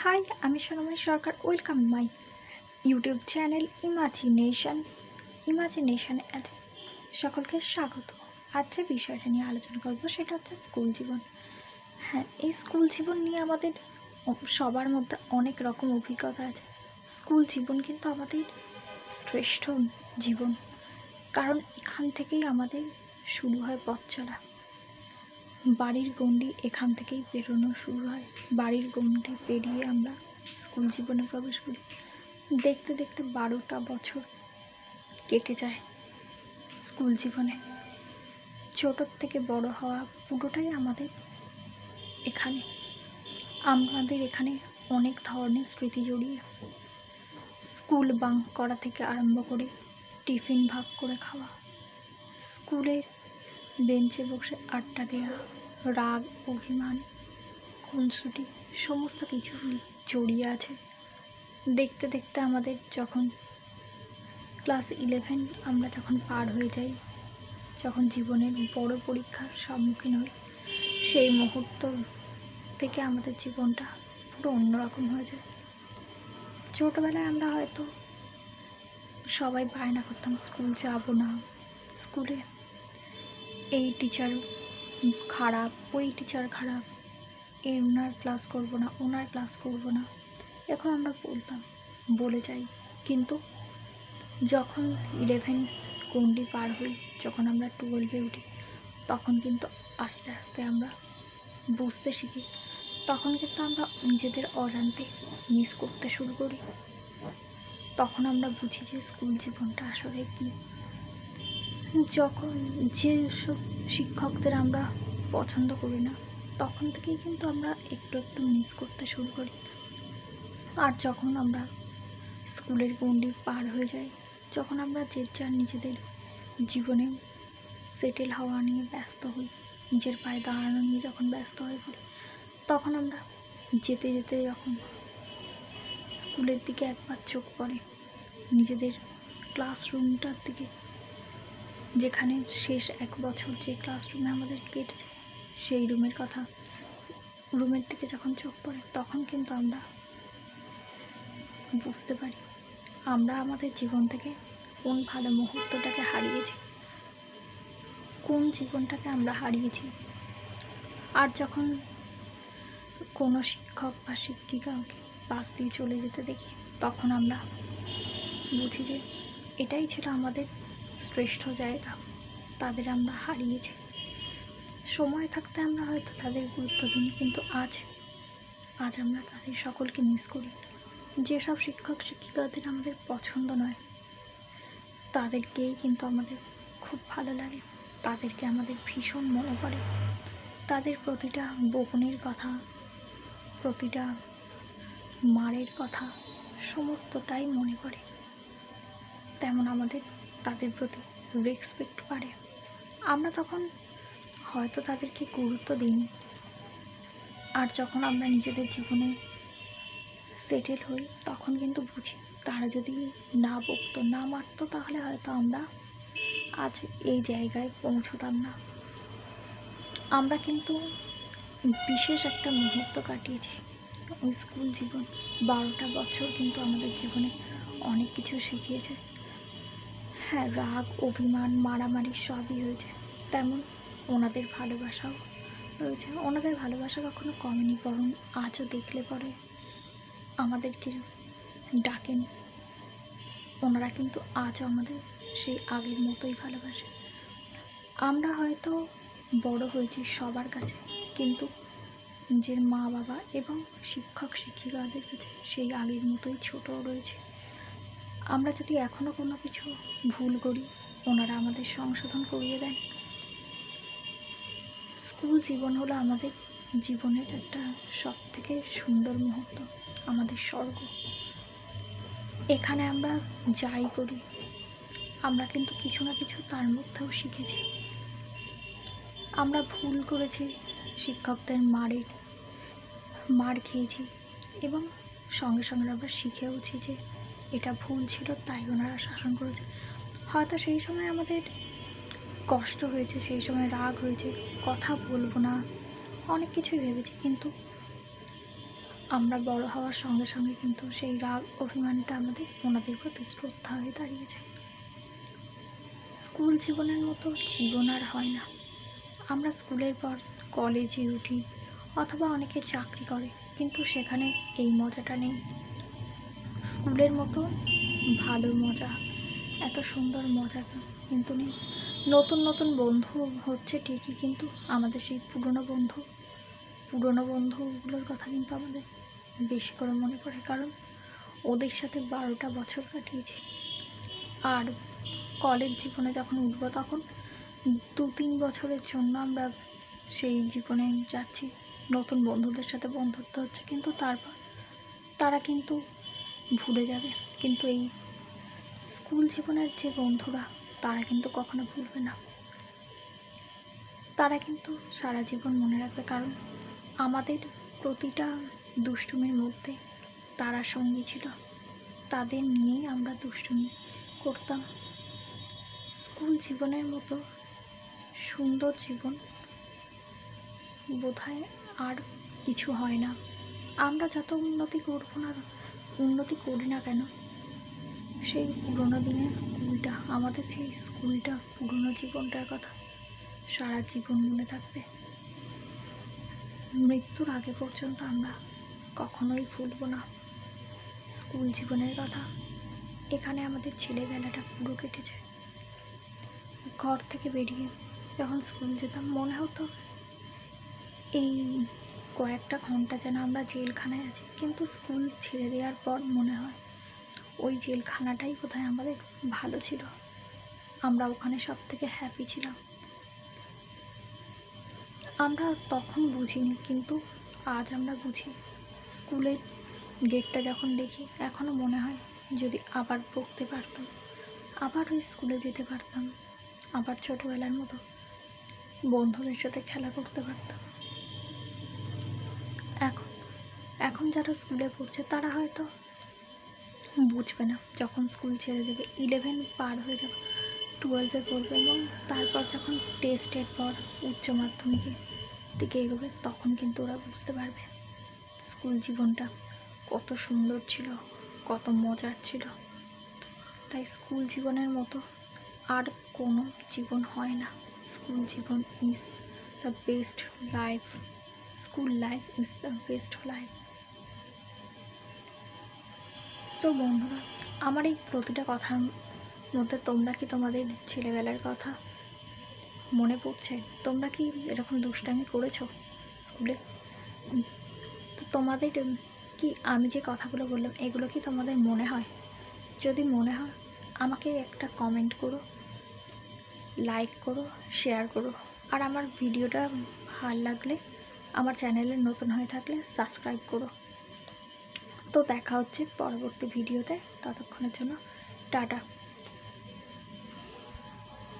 High, আমি সোনামণি সরকার। Welcome my YouTube channel ইমাজিনেশনে সকলকে স্বাগত। আজ যে বিষয়টা নিয়ে আলোচনা করব সেটা হচ্ছে স্কুল জীবন। হ্যাঁ, এই স্কুল জীবন নিয়ে আমাদের সবার মধ্যে অনেক রকম অভিজ্ঞতা আছে। স্কুল জীবন কিন্তু আমাদের শ্রেষ্ঠ জীবন, কারণ এখান থেকেই আমাদের শুরু হয় পথ চলা। বাড়ির গণ্ডি এখান থেকেই পেরোনো শুরু হয়। বাড়ির গণ্ডি পেরিয়ে আমরা স্কুল জীবনে প্রবেশ করি। দেখতে দেখতে 12টা বছর কেটে যায় স্কুল জীবনে। ছোটোর থেকে বড় হওয়া পুরোটাই আমাদের এখানে অনেক ধরনের স্মৃতি জড়িয়ে। স্কুল বাঙ্ক করা থেকে আরম্ভ করে টিফিন ভাগ করে খাওয়া, স্কুলের বেঞ্চে বসে আড্ডা দেওয়া, রাগ, অভিমান, খুনসুটি সমস্ত কিছু জড়িয়ে আছে। দেখতে দেখতে আমাদের যখন ক্লাস 11 আমরা যখন পার হয়ে যাই, যখন জীবনের বড় পরীক্ষার সম্মুখীন হই, সেই মুহূর্ত থেকে আমাদের জীবনটা পুরো অন্যরকম হয়ে যায়। ছোটোবেলায় আমরা হয়তো সবাই বায়না করতাম স্কুল যাব না, স্কুলে এই টিচার খারাপ, ওই টিচার খারাপ, ওনার ক্লাস করব না, ওনার ক্লাস করব না, এখন আমরা বলে যাই। কিন্তু যখন 11 গণ্ডি পার হই, যখন আমরা 12-এ উঠি, তখন কিন্তু আস্তে আস্তে আমরা বুঝতে শিখি। তখন কিন্তু আমরা নিজেদের অজান্তে মিস করতে শুরু করি। তখন আমরা বুঝি যে স্কুল জীবনটা আসলে কী। যখন যেসব শিক্ষকদের আমরা পছন্দ করি না, তখন থেকেই কিন্তু আমরা একটু একটু মিস করতে শুরু করি। আর যখন আমরা স্কুলের গণ্ডি পার হয়ে যাই, যখন আমরা যে যার নিজেদের জীবনে সেটেল হওয়া নিয়ে ব্যস্ত হই, নিজের পায়ে দাঁড়ানো নিয়ে যখন ব্যস্ত হয়ে পড়ি, তখন আমরা যেতে যেতে যখন স্কুলের দিকে একবার চোখ পড়ে, নিজেদের ক্লাসরুমটার দিকে, যেখানে শেষ 1 বছর যে ক্লাসরুমে আমাদের কেটেছে, সেই রুমের দিকে যখন চোখ পড়ে, তখন কিন্তু আমরা বুঝতে পারি আমরা আমাদের জীবন থেকে কোন ভালো মুহূর্তটাকে হারিয়েছি, কোন জীবনটাকে আমরা হারিয়েছি। আর যখন কোনো শিক্ষক বা শিক্ষিকাকে পাশ দিয়ে চলে যেতে দেখি, তখন আমরা বুঝি যে এটাই ছিল আমাদের শ্রেষ্ঠ জায়গা, তাদের আমরা হারিয়েছি। সময় থাকতে আমরা হয়তো তাদের গুরুত্ব দিই, কিন্তু আজ আমরা তাদের সকলকে মিস করি। যেসব শিক্ষক শিক্ষিকাদের আমাদের পছন্দ নয়, তাদেরকেই কিন্তু আমাদের খুব ভালো লাগে, তাদেরকে আমাদের ভীষণ মনে পড়ে। তাদের প্রতিটা বকুনির কথা, প্রতিটা মারের কথা সমস্তটাই মনে পড়ে। তেমন আমাদের তাদের প্রতি রেসপেক্ট বাড়ে। আমরা তখন হয়তো তাদেরকে গুরুত্ব দিইনি, আর যখন আমরা নিজেদের জীবনে সেটেল হই, তখন কিন্তু বুঝি তারা যদি না বকতো, না মারতো, তাহলে হয়তো আমরা আজ এই জায়গায় পৌঁছতাম না। আমরা কিন্তু বিশেষ একটা মুহূর্ত কাটিয়েছি ওই স্কুল জীবন। 12টা বছর কিন্তু আমাদের জীবনে অনেক কিছু শিখিয়েছে। হ্যাঁ, রাগ, অভিমান, মারামারি সবই হয়েছে, তেমন ওনাদের ভালোবাসাও রয়েছে। ওনাদের ভালোবাসা কখনো কমেনি, বরং আজও দেখলে পরে আমাদেরকে ডাকেন। ওনারা কিন্তু আজও আমাদের সেই আগের মতোই ভালোবাসে। আমরা হয়তো বড় হয়েছি সবার কাছে, কিন্তু নিজের মা বাবা এবং শিক্ষক শিক্ষিকাদের কাছে সেই আগের মতোই ছোটও রয়েছে। আমরা যদি এখনও কোনো কিছু ভুল করি, ওনারা আমাদের সংশোধন করিয়ে দেন। স্কুল জীবন হলো আমাদের জীবনের একটা সবথেকে সুন্দর মুহূর্ত, আমাদের স্বর্গ। এখানে আমরা যাই করি, আমরা কিন্তু কিছু না কিছু তার মধ্যেও শিখেছি। আমরা ভুল করেছি, শিক্ষকদের মার খেয়েছি, এবং সঙ্গে সঙ্গে আমরা শিখেওছি যে এটা ভুল ছিল, তাই ওনারা শাসন করেছে। হয়তো সেই সময় আমাদের কষ্ট হয়েছে, সেই সময় রাগ হয়েছে, কথা বলবো না, অনেক কিছুই ভেবেছি, কিন্তু আমরা বড় হওয়ার সঙ্গে সঙ্গে কিন্তু সেই রাগ অভিমানটা আমাদের ওনাদের প্রতি শ্রদ্ধা হয়ে দাঁড়িয়েছে। স্কুল জীবনের মতো জীবন আর হয় না। আমরা স্কুলের পর কলেজে উঠি অথবা অনেকে চাকরি করে, কিন্তু সেখানে এই মজাটা নেই। স্কুলের মতো ভালো মজা, এত সুন্দর মজা কিন্তু নেই। নতুন নতুন বন্ধু হচ্ছে ঠিকই, কিন্তু আমাদের সেই পুরনো বন্ধুগুলোর কথা কিন্তু আমাদের বেশি করে মনে পড়ে, কারণ ওদের সাথে 12টা বছর কাটিয়েছি। আর কলেজ জীবনে যখন উঠবো তখন 2-3 বছরের জন্য আমরা সেই জীবনে যাচ্ছি, নতুন বন্ধুদের সাথে বন্ধুত্ব হচ্ছে, কিন্তু তারপর তারা কিন্তু ভুলে যাবে। কিন্তু এই স্কুল জীবনের যে বন্ধুরা, তারা কিন্তু কখনো ভুলবে না, তারা কিন্তু সারা জীবন মনে রাখবে, কারণ আমাদের প্রতিটা দুষ্টুমির মধ্যে তারা সঙ্গী ছিল। তাদের নিয়েই আমরা দুষ্টুমি করতাম। স্কুল জীবনের মতো সুন্দর জীবন বোধহয় আর কিছু হয় না। আমরা যত উন্নতি করি না কেন, সেই পুরোনো দিনের স্কুলটা, আমাদের সেই স্কুলটা, পুরোনো জীবনটার কথা সারা জীবন মনে থাকবে। মৃত্যুর আগে পর্যন্ত আমরা কখনোই ভুলব না স্কুল জীবনের কথা। এখানে আমাদের ছেলেবেলাটা পুরো কেটেছে। ঘর থেকে বেরিয়ে যখন স্কুল যেতাম, মনে হতো এই কয়েকটা ঘন্টা যেন আমরা জেলখানায় আছি, কিন্তু স্কুল ছেড়ে দেওয়ার পর মনে হয় ওই জেলখানাটাই বোধহয় আমাদের ভালো ছিল, আমরা ওখানে সব থেকে হ্যাপি ছিলাম। আমরা তখন বুঝিনি, কিন্তু আজ আমরা বুঝি। স্কুলের গেটটা যখন দেখি, এখনও মনে হয় যদি আবার পড়তে পারতাম, আবার ওই স্কুলে যেতে পারতাম, আবার ছোটোবেলার মতো বন্ধুদের সাথে খেলা করতে পারতাম। এখন যারা স্কুলে পড়ছে তারা হয়তো বুঝবে না, যখন স্কুল ছেড়ে দেবে, 11 পার হয়ে যাবে, 12-এ পড়বে, এবং তারপর যখন টেস্টের পর উচ্চ মাধ্যমিকের দিকে এগোবে, তখন কিন্তু ওরা বুঝতে পারবে স্কুল জীবনটা কত সুন্দর ছিল, কত মজার ছিল। তাই স্কুল জীবনের মতো আর কোনো জীবন হয় না। স্কুল জীবন is the best life. School life is the best life. তো বন্ধুরা, আমার এই প্রতিটা কথার মধ্যে তোমরা কি তোমাদের ছেলেবেলার কথা মনে পড়ছে? তোমরা কি এরকম দুষ্টামি করেছো স্কুলে? তো তোমাদের কি আমি যে কথাগুলো বললাম, এগুলো কি তোমাদের মনে হয়? যদি মনে হয়, আমাকে একটা কমেন্ট করো, লাইক করো, শেয়ার করো, আর আমার ভিডিওটা ভালো লাগলে, আমার চ্যানেলে নতুন হয়ে থাকলে সাবস্ক্রাইব করো। তো দেখা হচ্ছে পরবর্তী ভিডিওতে, ততক্ষণের জন্য টাটা।